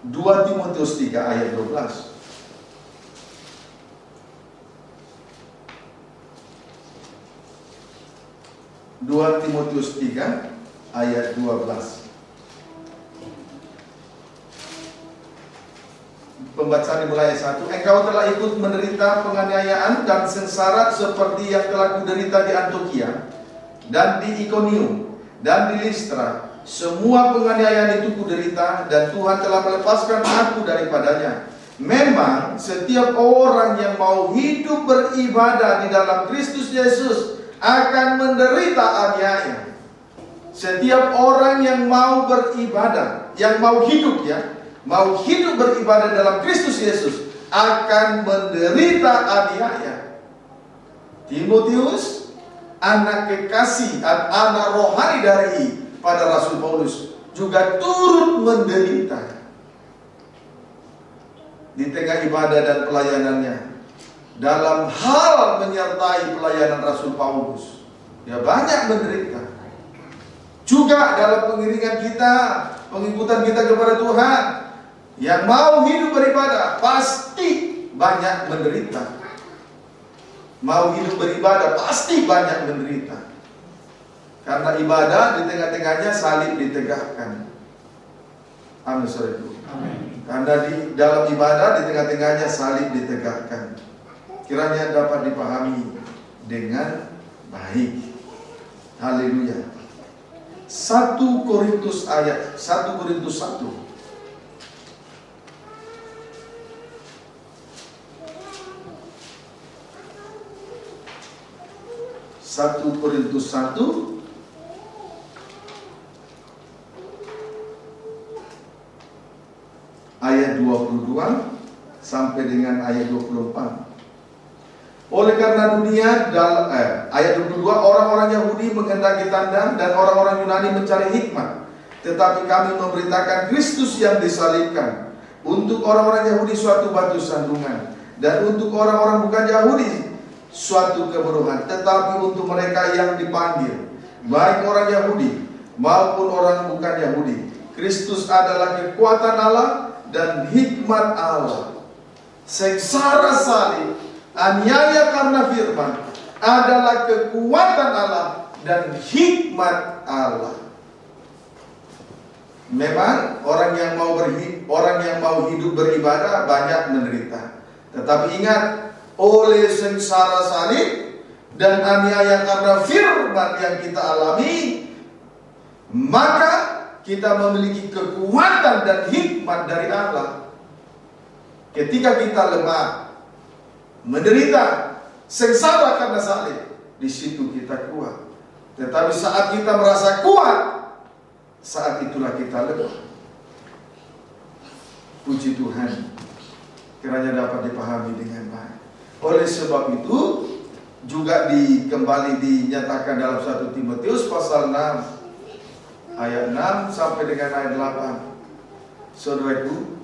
2 Timotius 3 ayat 12. 2 Timotius 3 ayat 12. Pembacaan dimulai ayat 1. Engkau telah ikut menderita penganiayaan dan sengsara seperti yang telah kuderita di Antiokhia dan di Ikonium dan di Listra. Semua penganiayaan itu kuderita dan Tuhan telah melepaskan aku daripadanya. Memang setiap orang yang mau hidup beribadah di dalam Kristus Yesus akan menderita aniaya. Setiap orang yang mau beribadah, yang mau hidup mau hidup beribadah dalam Kristus Yesus akan menderita aniaya. Timotius, anak kekasih, anak rohani dari pada Rasul Paulus, juga turut menderita di tengah ibadah dan pelayanannya. Dalam hal menyertai pelayanan Rasul Paulus, dia banyak menderita. Juga dalam pengiringan kita, pengikutan kita kepada Tuhan, yang mau hidup beribadah pasti banyak menderita. Mau hidup beribadah pasti banyak menderita. Karena ibadah di tengah-tengahnya salib ditegakkan. Amin, saudaraku. Karena di dalam ibadah di tengah-tengahnya salib ditegakkan. Kiranya dapat dipahami dengan baik. Haleluya. 1 Korintus 1. 1 Korintus 1 ayat 22 sampai dengan ayat 24. Oleh karena dunia ayat 22, orang-orang Yahudi menghendaki tanda dan orang-orang Yunani mencari hikmat, tetapi kami memberitakan Kristus yang disalibkan. Untuk orang-orang Yahudi suatu batu sandungan, dan untuk orang-orang bukan Yahudi suatu kebodohan. Tetapi untuk mereka yang dipanggil, baik orang Yahudi maupun orang bukan Yahudi, Kristus adalah kekuatan Allah dan hikmat Allah. Sengsara salib, aniaya karena firman adalah kekuatan Allah dan hikmat Allah. Memang orang yang mau hidup beribadah banyak menderita. Tetapi ingat, oleh sengsara salib dan aniaya karena firman yang kita alami, maka kita memiliki kekuatan dan hikmat dari Allah. Ketika kita lemah, menderita, sengsara karena salib, di situ kita kuat. Tetapi saat kita merasa kuat, saat itulah kita lemah. Puji Tuhan, kiranya dapat dipahami dengan baik. Oleh sebab itu, juga kembali dinyatakan dalam 1 Timotius pasal 6 ayat 6 sampai dengan ayat 8. Saudaraku,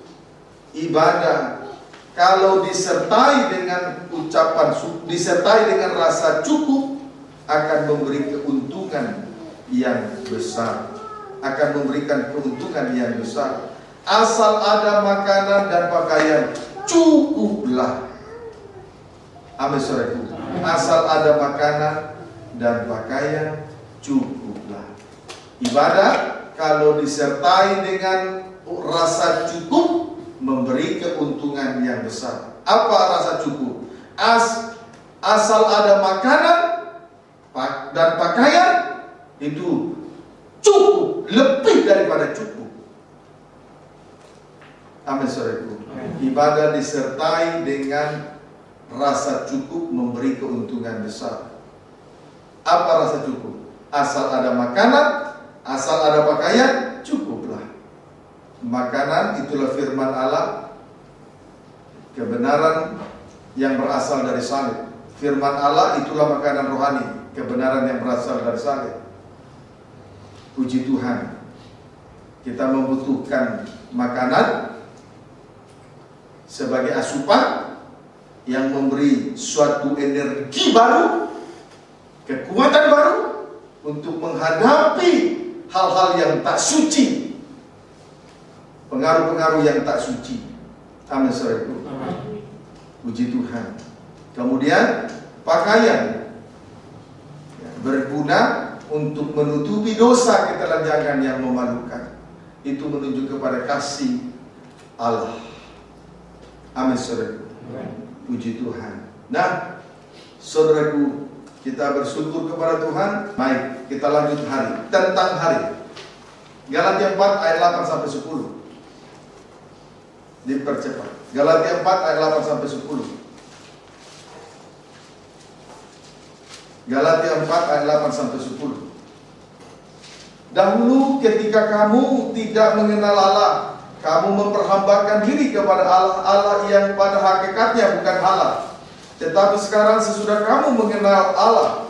ibadah kalau disertai dengan ucapan, disertai dengan rasa cukup, akan memberi keuntungan yang besar. Akan memberikan keuntungan yang besar. asal ada makanan dan pakaian, cukuplah. Amin, saudaraku. Asal ada makanan dan pakaian, cukuplah. Ibadah kalau disertai dengan rasa cukup, memberi keuntungan yang besar. Apa rasa cukup? Asal ada makanan dan pakaian, itu cukup, lebih daripada cukup. Amin, saudaraku. Ibadah disertai dengan rasa cukup, memberi keuntungan besar. Apa rasa cukup? Asal ada makanan, asal ada pakaian, cukuplah. Makanan itulah firman Allah, kebenaran yang berasal dari salib. Firman Allah itulah makanan rohani, kebenaran yang berasal dari salib. Puji Tuhan, kita membutuhkan makanan sebagai asupan yang memberi suatu energi baru, kekuatan baru untuk menghadapi hal-hal yang tak suci, pengaruh-pengaruh yang tak suci. Amin, saudaraku. Puji Tuhan. Kemudian pakaian berguna untuk menutupi dosa ketelanjangan yang memalukan. Itu menunjuk kepada kasih Allah. Amin, saudaraku. Puji Tuhan. Nah, saudaraku, kita bersyukur kepada Tuhan. Baik, kita lanjut hari. Tentang hari, Galatia 4 ayat 8 sampai 10. Dipercepat. Galatia 4 ayat 8 sampai 10. Galatia 4 ayat 8 sampai 10. Dahulu ketika kamu tidak mengenal Allah, kamu memperhambakan diri kepada Allah yang pada hakikatnya bukan Allah. Tetapi sekarang sesudah kamu mengenal Allah,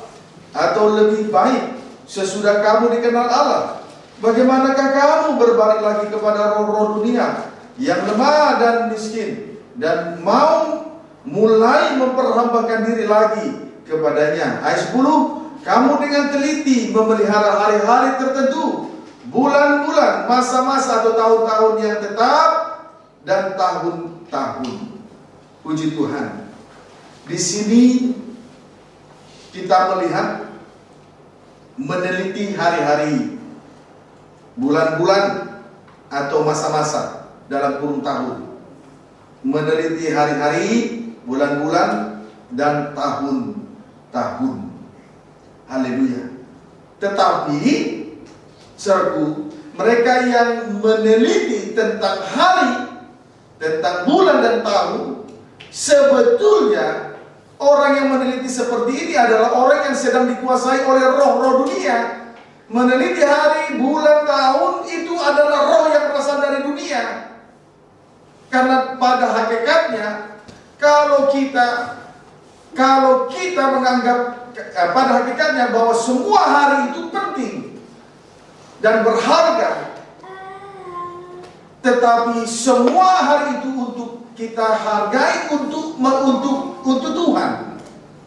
atau lebih baik sesudah kamu dikenal Allah, bagaimanakah kamu berbalik lagi kepada roh-roh dunia yang lemah dan miskin, dan mau mulai memperhambakan diri lagi kepadanya? Ayat 10, kamu dengan teliti memelihara hari-hari tertentu, bulan-bulan, masa-masa atau tahun-tahun yang tetap, dan tahun-tahun. Puji Tuhan. Di sini kita melihat meneliti hari-hari, bulan-bulan atau masa-masa dalam kurun tahun. Meneliti hari-hari, bulan-bulan, dan tahun-tahun. Haleluya. Tetapi saudaraku, mereka yang meneliti tentang hari, tentang bulan dan tahun, sebetulnya orang yang meneliti seperti ini adalah orang yang sedang dikuasai oleh roh-roh dunia. Meneliti hari, bulan, tahun itu adalah roh yang berasal dari dunia. Karena pada hakikatnya, kalau kita menganggap pada hakikatnya bahwa semua hari itu penting dan berharga, tetapi semua hari itu untuk kita hargai untuk Tuhan.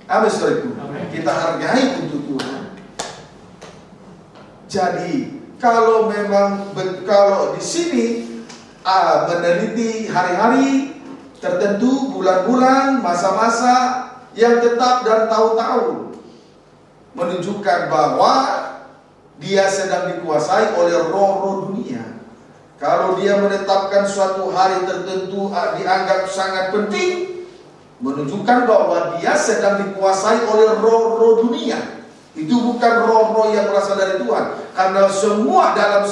Amin, saudaraku. Kita hargai untuk Tuhan. Jadi kalau di sini meneliti hari-hari tertentu, bulan-bulan, masa-masa yang tetap dan tahun-tahun, menunjukkan bahwa dia sedang dikuasai oleh roh-roh dunia. Kalau dia menetapkan suatu hari tertentu dianggap sangat penting, menunjukkan bahwa dia sedang dikuasai oleh roh-roh dunia. Itu bukan roh-roh yang berasal dari Tuhan. Karena semua dalam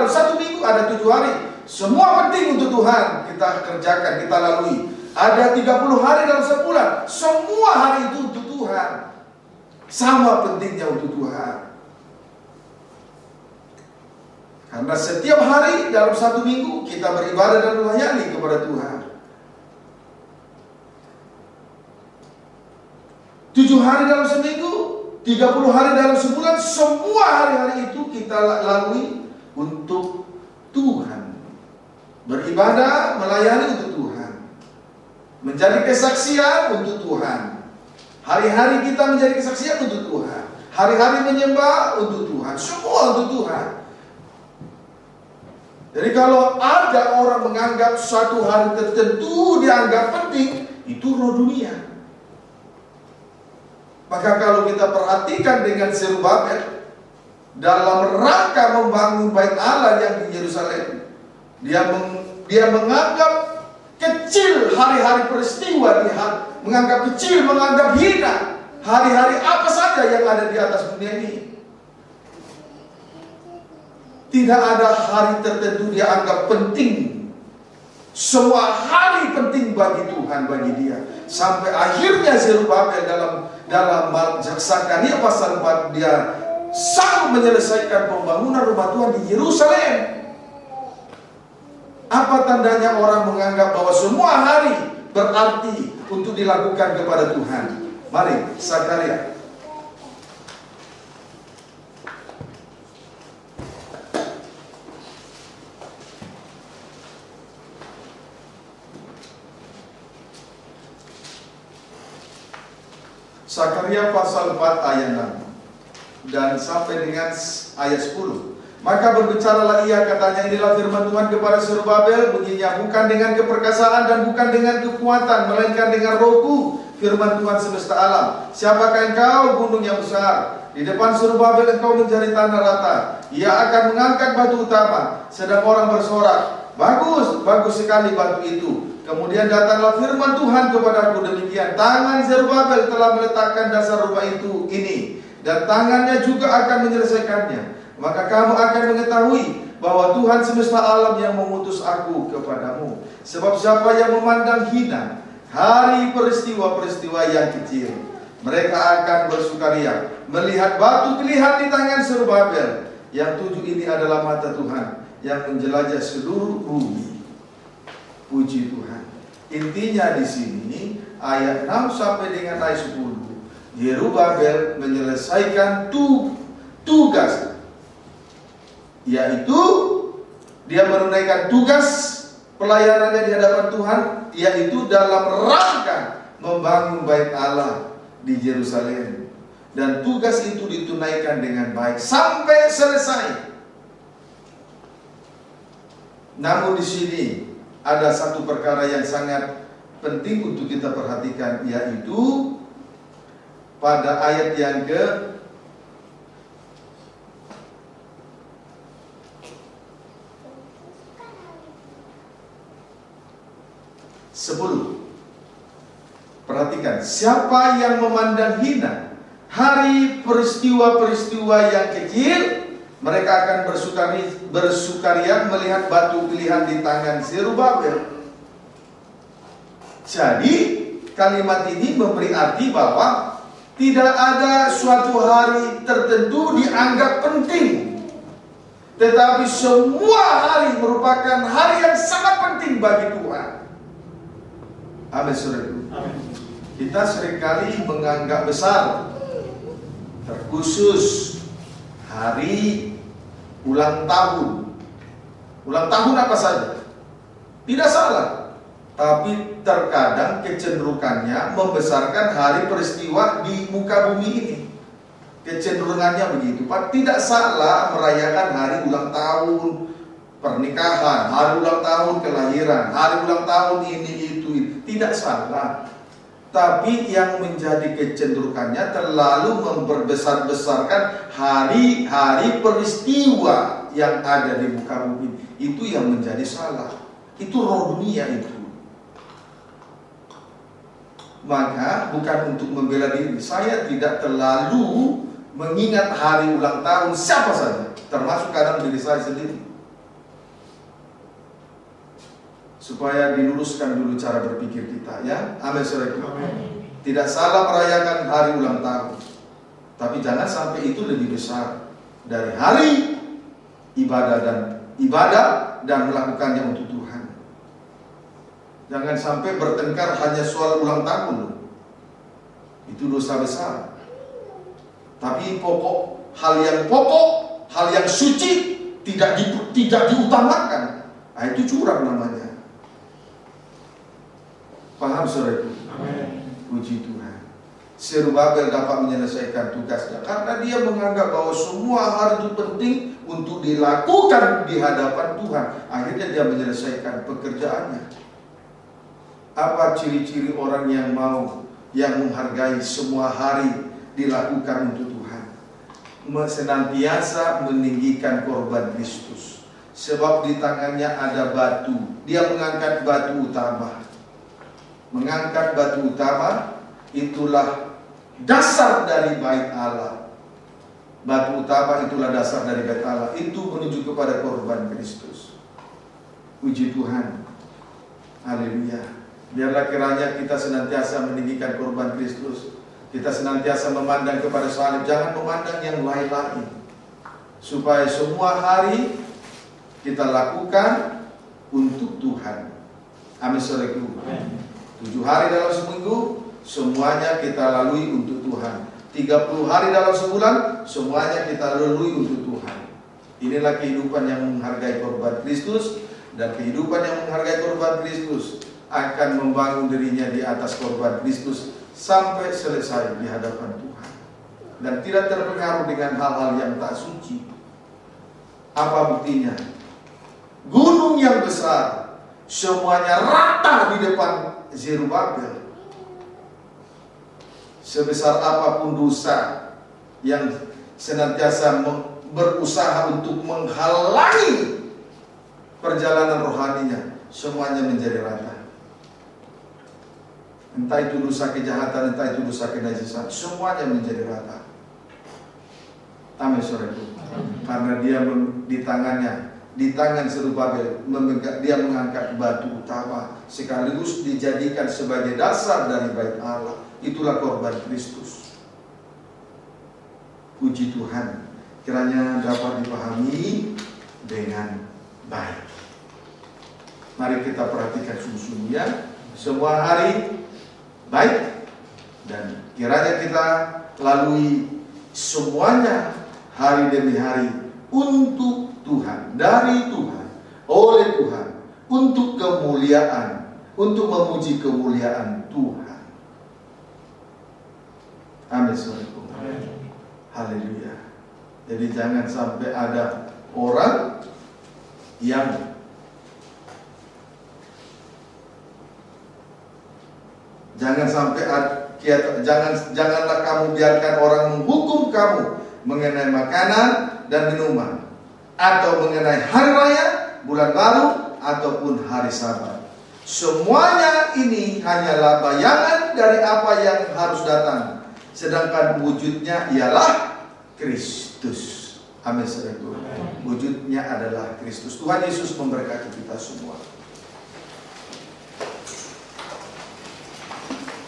satu minggu ada 7 hari. Semua penting untuk Tuhan kita kerjakan, kita lalui. Ada 30 hari dalam sebulan. Semua hari itu untuk Tuhan. Sama pentingnya untuk Tuhan. Karena setiap hari dalam satu minggu kita beribadah dan melayani kepada Tuhan. 7 hari dalam seminggu, 30 hari dalam sebulan, semua hari-hari itu kita lalui untuk Tuhan. Beribadah, melayani untuk Tuhan. Menjadi kesaksian untuk Tuhan. Hari-hari kita menjadi kesaksian untuk Tuhan. Hari-hari menyembah untuk Tuhan. Semua untuk Tuhan. Jadi kalau ada orang menganggap suatu hari tertentu dianggap penting, itu roh dunia. Maka kalau kita perhatikan dengan Zerubabel dalam rangka membangun bait Allah yang di Yerusalem, dia menganggap kecil hari-hari peristiwa, menganggap kecil, menganggap hina hari-hari apa saja yang ada di atas dunia ini. Tidak ada hari tertentu dia anggap penting. Semua hari penting bagi Tuhan, bagi dia. Sampai akhirnya Zerubabel dalam Zakaria pasal 4 dia sanggup menyelesaikan pembangunan rumah Tuhan di Yerusalem. Apa tandanya orang menganggap bahwa semua hari berarti untuk dilakukan kepada Tuhan? Mari, Zakaria. Zakaria pasal 4 ayat 6 dan sampai dengan ayat 10. Maka berbicaralah ia, katanya, inilah firman Tuhan kepada Zerubabel, bunyinya, bukan dengan keperkasaan dan bukan dengan kekuatan, melainkan dengan rohku, firman Tuhan semesta alam. Siapakah engkau, gunung yang besar? Di depan Zerubabel engkau menjadi tanah rata. Ia akan mengangkat batu utama. Sedang orang bersorak, bagus, bagus sekali batu itu. Kemudian datanglah firman Tuhan kepadaku demikian, tangan Zerubabel telah meletakkan dasar rumah itu ini, dan tangannya juga akan menyelesaikannya. Maka kamu akan mengetahui bahwa Tuhan semesta alam yang mengutus aku kepadamu. Sebab siapa yang memandang hina hari peristiwa-peristiwa yang kecil, mereka akan bersukaria melihat batu pilihan di tangan Zerubabel. Yang 7 ini adalah mata Tuhan yang menjelajah seluruh bumi. Puji Tuhan. Intinya di sini ayat 6 sampai dengan ayat 10, Zerubabel menyelesaikan tugas, yaitu dia menunaikan tugas pelayanannya di hadapan Tuhan, yaitu dalam rangka membangun bait Allah di Yerusalem. Dan tugas itu ditunaikan dengan baik sampai selesai. Namun di sini ada satu perkara yang sangat penting untuk kita perhatikan, yaitu pada ayat yang ke 10. Perhatikan, siapa yang memandang hina hari peristiwa-peristiwa yang kecil, mereka akan bersukaria melihat batu pilihan di tangan Zerubabel. Jadi kalimat ini memberi arti bahwa tidak ada suatu hari tertentu dianggap penting, tetapi semua hari merupakan hari yang sangat penting bagi Tuhan. Amin, saudaraku. Kita seringkali menganggap besar, terkhusus hari ulang tahun. Ulang tahun apa saja, tidak salah, tapi terkadang kecenderungannya membesarkan hari peristiwa di muka bumi ini. Kecenderungannya begitu, Pak. Tidak salah merayakan hari ulang tahun pernikahan, hari ulang tahun kelahiran, hari ulang tahun ini itu. Tidak salah. Tapi yang menjadi kecenderungannya terlalu memperbesar-besarkan hari-hari peristiwa yang ada di muka bumi. Itu yang menjadi salah. Itu roh dunia itu. Maka bukan untuk membela diri, saya tidak terlalu mengingat hari ulang tahun siapa saja, termasuk kadang diri saya sendiri, supaya diluruskan dulu cara berpikir kita, ya. Amin, saudara. Tidak salah merayakan hari ulang tahun, tapi jangan sampai itu lebih besar dari hari ibadah dan melakukannya untuk Tuhan. Jangan sampai bertengkar hanya soal ulang tahun, itu dosa besar. Tapi hal yang suci tidak diutamakan, nah, itu curang namanya. Paham, saudaraku? Puji Tuhan. Zerubabel dapat menyelesaikan tugasnya karena dia menganggap bahwa semua hal itu penting untuk dilakukan di hadapan Tuhan. Akhirnya dia menyelesaikan pekerjaannya. Apa ciri-ciri orang yang menghargai semua hari dilakukan untuk Tuhan? Senantiasa meninggikan korban Kristus. Sebab di tangannya ada batu. Dia mengangkat batu utama. Mengangkat batu utama itulah dasar dari bait Allah. Batu utama itulah dasar dari bait Allah. Itu menuju kepada korban Kristus. Puji Tuhan. Haleluya. Biarlah kiranya kita senantiasa meninggikan korban Kristus. Kita senantiasa memandang kepada salib. Jangan memandang yang lain-lain. Supaya semua hari kita lakukan untuk Tuhan. Amin saudaraku. 7 hari dalam seminggu semuanya kita lalui untuk Tuhan. 30 hari dalam sebulan semuanya kita lalui untuk Tuhan. Inilah kehidupan yang menghargai korban Kristus. Dan kehidupan yang menghargai korban Kristus akan membangun dirinya di atas korban Kristus sampai selesai di hadapan Tuhan. Dan tidak terpengaruh dengan hal-hal yang tak suci. Apa buktinya? Gunung yang besar semuanya rata di depan Zerubabel. Sebesar apapun dosa yang senantiasa berusaha untuk menghalangi perjalanan rohaninya, semuanya menjadi rata. Entah itu dosa kejahatan, entah itu dosa kenajisan, semuanya menjadi rata. Amin saudaraku. Karena dia di tangannya, di tangan Zerubabel, dia mengangkat batu utama sekaligus dijadikan sebagai dasar dari bait Allah. Itulah korban Kristus. Puji Tuhan. Kiranya dapat dipahami dengan baik. Mari kita perhatikan sungguh-sungguh ya. Semua hari baik. Dan kiranya kita lalui semuanya hari demi hari untuk Tuhan, dari Tuhan, oleh Tuhan, untuk kemuliaan, untuk memuji kemuliaan Tuhan. Amin saudaraku. Haleluya. Jadi jangan sampai ada orang yang janganlah kamu biarkan orang menghukum kamu mengenai makanan dan minuman, atau mengenai hari raya, bulan baru, ataupun hari Sabat. Semuanya ini hanyalah bayangan dari apa yang harus datang, sedangkan wujudnya ialah Kristus. Amin saudaraku. Wujudnya adalah Kristus. Tuhan Yesus memberkati kita semua.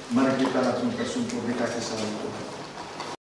Mari kita langsung tersungkur di kaki salib Tuhan.